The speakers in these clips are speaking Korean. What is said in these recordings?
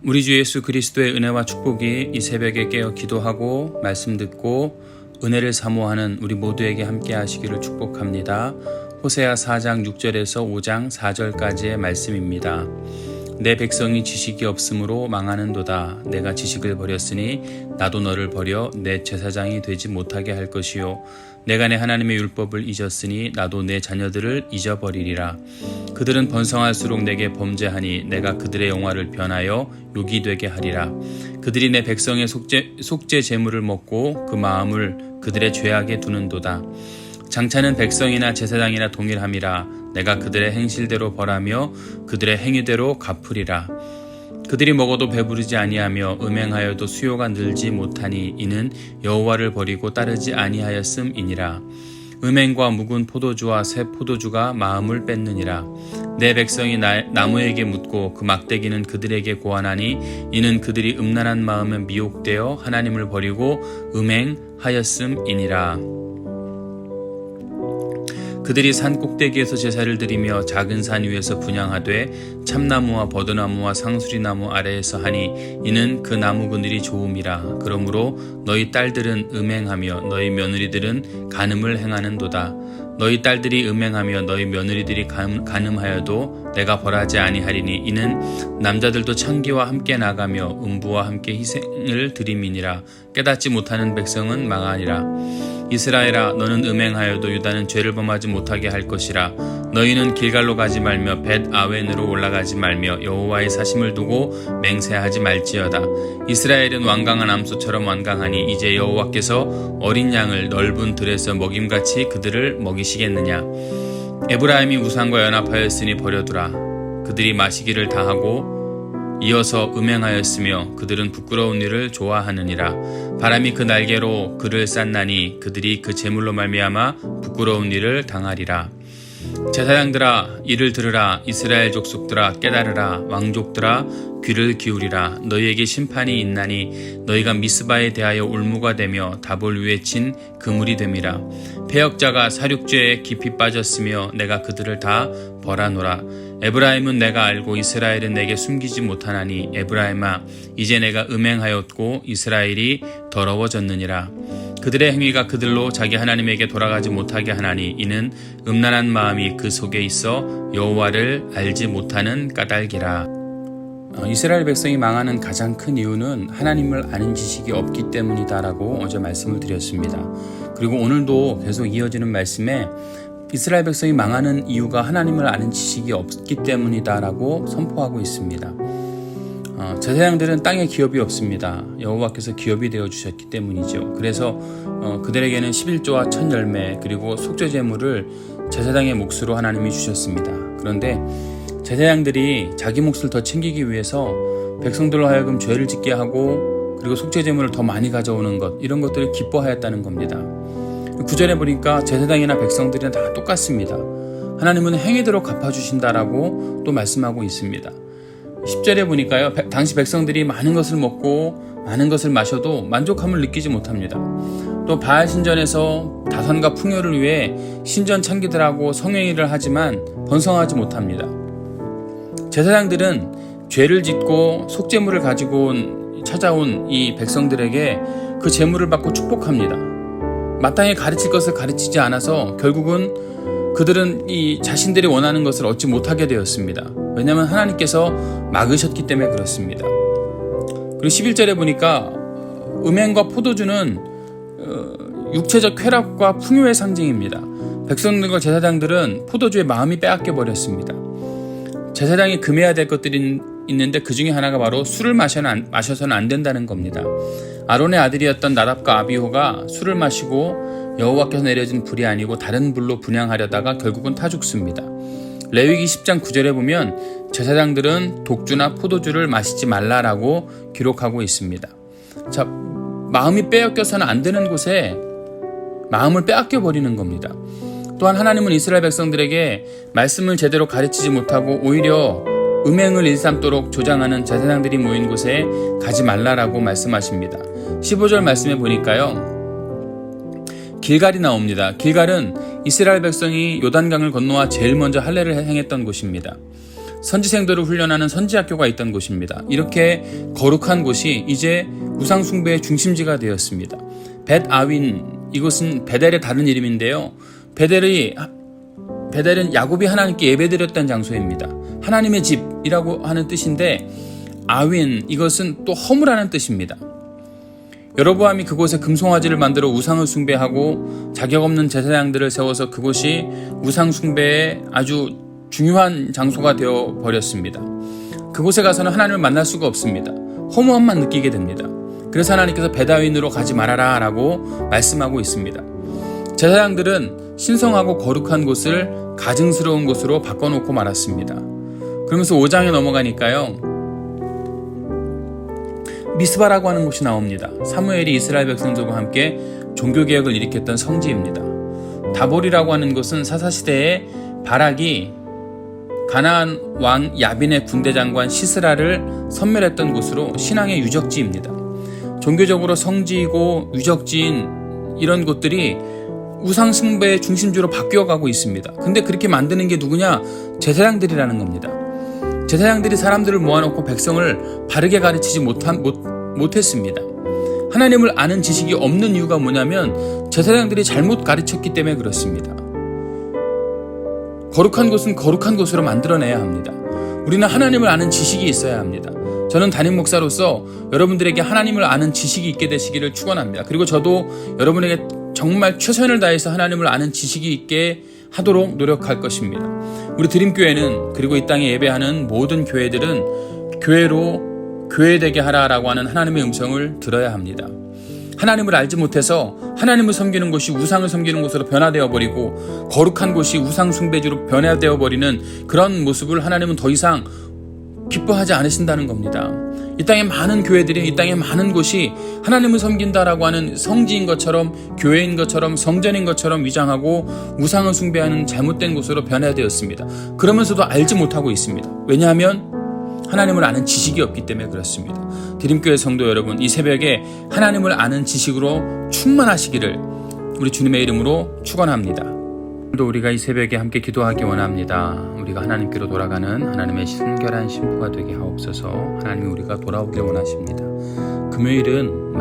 우리 주 예수 그리스도의 은혜와 축복이 이 새벽에 깨어 기도하고 말씀 듣고 은혜를 사모하는 우리 모두에게 함께 하시기를 축복합니다. 호세아 4장 6절에서 5장 4절까지의 말씀입니다. 내 백성이 지식이 없으므로 망하는도다. 내가 지식을 버렸으니 나도 너를 버려 내 제사장이 되지 못하게 할 것이요. 내가 내 하나님의 율법을 잊었으니 나도 내 자녀들을 잊어버리리라. 그들은 번성할수록 내게 범죄하니 내가 그들의 영화를 변하여 욕이 되게 하리라. 그들이 내 백성의 속죄 제물을 먹고 그 마음을 그들의 죄악에 두는도다. 장차는 백성이나 제사장이나 동일함이라. 내가 그들의 행실대로 벌하며 그들의 행위대로 갚으리라. 그들이 먹어도 배부르지 아니하며 음행하여도 수요가 늘지 못하니 이는 여호와를 버리고 따르지 아니하였음이니라. 음행과 묵은 포도주와 새 포도주가 마음을 뺏느니라. 내 백성이 나무에게 묻고 그 막대기는 그들에게 고하나니 이는 그들이 음란한 마음에 미혹되어 하나님을 버리고 음행하였음이니라. 그들이 산 꼭대기에서 제사를 드리며 작은 산 위에서 분향하되 참나무와 버드나무와 상수리나무 아래에서 하니 이는 그 나무 그늘이 좋음이라. 그러므로 너희 딸들은 음행하며 너희 며느리들은 간음을 행하는도다. 너희 딸들이 음행하며 너희 며느리들이 간음하여도 내가 벌하지 아니하리니 이는 남자들도 창기와 함께 나가며 음부와 함께 희생을 드림이니라. 깨닫지 못하는 백성은 망하니라. 이스라엘아, 너는 음행하여도 유다는 죄를 범하지 못하게 할 것이라. 너희는 길갈로 가지 말며 벳 아웬으로 올라가지 말며 여호와의 사심을 두고 맹세하지 말지어다. 이스라엘은 완강한 암소처럼 완강하니 이제 여호와께서 어린 양을 넓은 들에서 먹임같이 그들을 먹이시겠느냐. 에브라임이 우상과 연합하였으니 버려두라. 그들이 마시기를 다하고 이어서 음행하였으며 그들은 부끄러운 일을 좋아하느니라. 바람이 그 날개로 그를 쌌나니 그들이 그 제물로 말미암아 부끄러운 일을 당하리라. 제사장들아, 이를 들으라. 이스라엘 족속들아, 깨달으라. 왕족들아, 귀를 기울이라. 너희에게 심판이 있나니 너희가 미스바에 대하여 올무가 되며 다볼 위에 친 그물이 됨이라. 패역자가 사륙죄에 깊이 빠졌으며 내가 그들을 다 벌하노라. 에브라임은 내가 알고 이스라엘은 내게 숨기지 못하나니 에브라임아, 이제 내가 음행하였고 이스라엘이 더러워졌느니라. 그들의 행위가 그들로 자기 하나님에게 돌아가지 못하게 하나니 이는 음란한 마음이 그 속에 있어 여호와를 알지 못하는 까닭이라. 이스라엘 백성이 망하는 가장 큰 이유는 하나님을 아는 지식이 없기 때문이다라고 어제 말씀을 드렸습니다. 그리고 오늘도 계속 이어지는 말씀에 이스라엘 백성이 망하는 이유가 하나님을 아는 지식이 없기 때문이다라고 선포하고 있습니다. 제사장들은 땅에 기업이 없습니다. 여호와께서 기업이 되어 주셨기 때문이죠. 그래서 그들에게는 11조와 첫 열매 그리고 속죄 제물을 제사장의 몫으로 하나님이 주셨습니다. 그런데 제사장들이 자기 몫을 더 챙기기 위해서 백성들로 하여금 죄를 짓게 하고 그리고 속죄 제물을 더 많이 가져오는 것, 이런 것들을 기뻐하였다는 겁니다. 9절에 보니까 제사장이나 백성들은 다 똑같습니다. 하나님은 행위대로 갚아주신다라고 또 말씀하고 있습니다. 10절에 보니까요, 당시 백성들이 많은 것을 먹고 많은 것을 마셔도 만족함을 느끼지 못합니다. 또 바알 신전에서 다선과 풍요를 위해 신전 창기들하고 성행위를 하지만 번성하지 못합니다. 제사장들은 죄를 짓고 속죄물을 가지고 찾아온 이 백성들에게 그 제물을 받고 축복합니다. 마땅히 가르칠 것을 가르치지 않아서 결국은 그들은 이 자신들이 원하는 것을 얻지 못하게 되었습니다. 왜냐하면 하나님께서 막으셨기 때문에 그렇습니다. 그리고 11절에 보니까 음행과 포도주는 육체적 쾌락과 풍요의 상징입니다. 백성들과 제사장들은 포도주에 마음이 빼앗겨 버렸습니다. 제사장이 금해야 될 것들이 있는데 그 중에 하나가 바로 술을 마셔서는 안 된다는 겁니다. 아론의 아들이었던 나답과 아비호가 술을 마시고 여호와께서 내려진 불이 아니고 다른 불로 분향하려다가 결국은 타 죽습니다. 레위기 10장 9절에 보면 제사장들은 독주나 포도주를 마시지 말라라고 기록하고 있습니다. 자, 마음이 빼앗겨서는 안 되는 곳에 마음을 빼앗겨 버리는 겁니다. 또한 하나님은 이스라엘 백성들에게 말씀을 제대로 가르치지 못하고 오히려 음행을 일삼도록 조장하는 제사장들이 모인 곳에 가지 말라라고 말씀하십니다. 15절 말씀에 보니까요, 길갈이 나옵니다. 길갈은 이스라엘 백성이 요단강을 건너와 제일 먼저 할례를 행했던 곳입니다. 선지생들을 훈련하는 선지학교가 있던 곳입니다. 이렇게 거룩한 곳이 이제 우상숭배의 중심지가 되었습니다. 벳 아윈, 이곳은 베델의 다른 이름인데요. 베델은 야곱이 하나님께 예배드렸던 장소입니다. 하나님의 집이라고 하는 뜻인데 아윈, 이것은 또 허물하는 뜻입니다. 여로보암이 그곳에 금송아지를 만들어 우상을 숭배하고 자격 없는 제사장들을 세워서 그곳이 우상 숭배의 아주 중요한 장소가 되어 버렸습니다. 그곳에 가서는 하나님을 만날 수가 없습니다. 허무함만 느끼게 됩니다. 그래서 하나님께서 벳아윈으로 가지 말아라 라고 말씀하고 있습니다. 제사장들은 신성하고 거룩한 곳을 가증스러운 곳으로 바꿔놓고 말았습니다. 그러면서 5장에 넘어가니까요, 미스바라고 하는 곳이 나옵니다. 사무엘이 이스라엘 백성들과 함께 종교개혁을 일으켰던 성지입니다. 다볼이라고 하는 곳은 사사시대에 바락이 가나안 왕 야빈의 군대 장관 시스라를 섬멸했던 곳으로 신앙의 유적지입니다. 종교적으로 성지이고 유적지인 이런 곳들이 우상숭배의 중심지로 바뀌어가고 있습니다. 근데 그렇게 만드는 게 누구냐? 제사장들이라는 겁니다. 제사장들이 사람들을 모아놓고 백성을 바르게 가르치지 못했습니다. 하나님을 아는 지식이 없는 이유가 뭐냐면 제사장들이 잘못 가르쳤기 때문에 그렇습니다. 거룩한 곳은 거룩한 곳으로 만들어내야 합니다. 우리는 하나님을 아는 지식이 있어야 합니다. 저는 담임 목사로서 여러분들에게 하나님을 아는 지식이 있게 되시기를 축원합니다. 그리고 저도 여러분에게 정말 최선을 다해서 하나님을 아는 지식이 있게 하도록 노력할 것입니다. 우리 드림교회는, 그리고 이 땅에 예배하는 모든 교회들은 교회로 교회되게 하라라고 하는 하나님의 음성을 들어야 합니다. 하나님을 알지 못해서 하나님을 섬기는 곳이 우상을 섬기는 곳으로 변화되어 버리고 거룩한 곳이 우상 숭배지로 변화되어 버리는 그런 모습을 하나님은 더 이상 기뻐하지 않으신다는 겁니다. 이 땅에 많은 교회들이, 이 땅에 많은 곳이 하나님을 섬긴다라고 하는 성지인 것처럼, 교회인 것처럼, 성전인 것처럼 위장하고 우상을 숭배하는 잘못된 곳으로 변화되었습니다. 그러면서도 알지 못하고 있습니다. 왜냐하면 하나님을 아는 지식이 없기 때문에 그렇습니다. 드림교회 성도 여러분, 이 새벽에 하나님을 아는 지식으로 충만하시기를 우리 주님의 이름으로 축원합니다. 오늘도 우리가 이 새벽에 함께 기도하기 원합니다. 우리가 하나님께로 돌아가는 하나님의 순결한 신부가 되게 하옵소서. 하나님이 우리가 돌아오길 원하십니다. 금요일은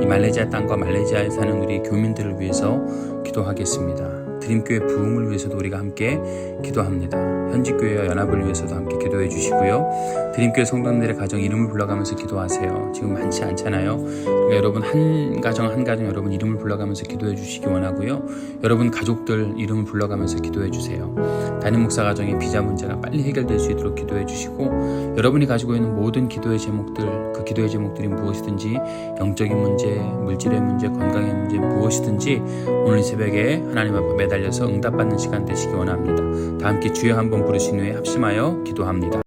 이 말레이시아 땅과 말레이시아에 사는 우리 교민들을 위해서 기도하겠습니다. 드림교회 부흥을 위해서도 우리가 함께 기도합니다. 현지교회와 연합을 위해서도 함께 기도해 주시고요. 드림교회 성도님들의 가정 이름을 불러가면서 기도하세요. 지금 많지 않잖아요. 그러니까 여러분 한 가정 여러분 이름을 불러가면서 기도해 주시기 원하고요. 여러분 가족들 이름을 불러가면서 기도해 주세요. 담임 목사 가정의 비자 문제가 빨리 해결될 수 있도록 기도해 주시고, 여러분이 가지고 있는 모든 기도의 제목들, 그 기도의 제목들이 무엇이든지, 영적인 문제, 물질의 문제, 건강의 문제, 무엇이든지 오늘 새벽에 하나님 앞에 매달려서 응답받는 시간 되시기 원합니다. 다 함께 주여 한번 부르신 후에 합심하여 기도합니다.